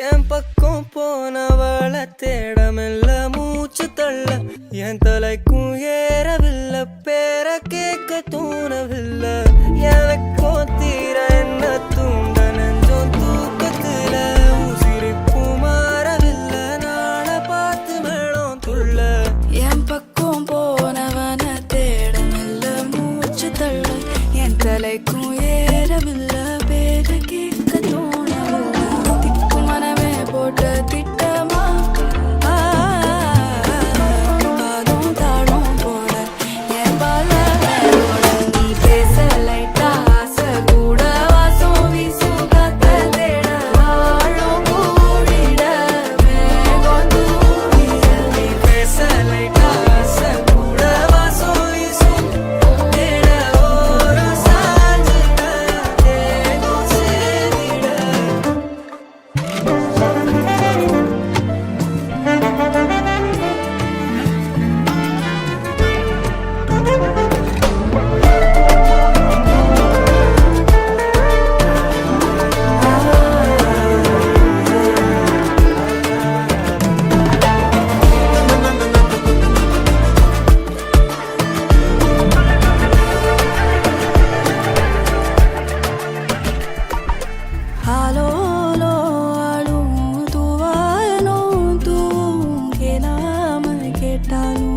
என் பக்கம் போனவள தேடமில்ல மூச்சு தள்ள என் தலைக்கும் ஏறவில்லை பேர கேட்க தோணவில்லை எனக்கும் தீர என்ன தூண்ட நெஞ்சம் தூக்கத்துல உசிரிப்பு மாறவில்லை நாள பார்த்து மேளம் துள்ள என் பக்கம் போனவன தேடமில்ல மூச்சு தள்ள என் தலைக்கும் ஏறவில்லை பேர கேட்க தோணவில்லை திக்கு மனமே போட்ட திட்டமா பாதம் தாழும் போல என் பால நீ பேச லைட்டா ஆசை கூட வாசம் வீசும் காத்த தேட வாழும் கூடிட மேகம் தூவிட நீ பேச லைட்டா ஆசை கூட வாசம் வீசும் தேட ஓரம் சாஞ்சிட தேகம் சேரிட ஆலோலோ ஆளும் தூவாயனோ தூவும் கேளாம கேட்டாலும்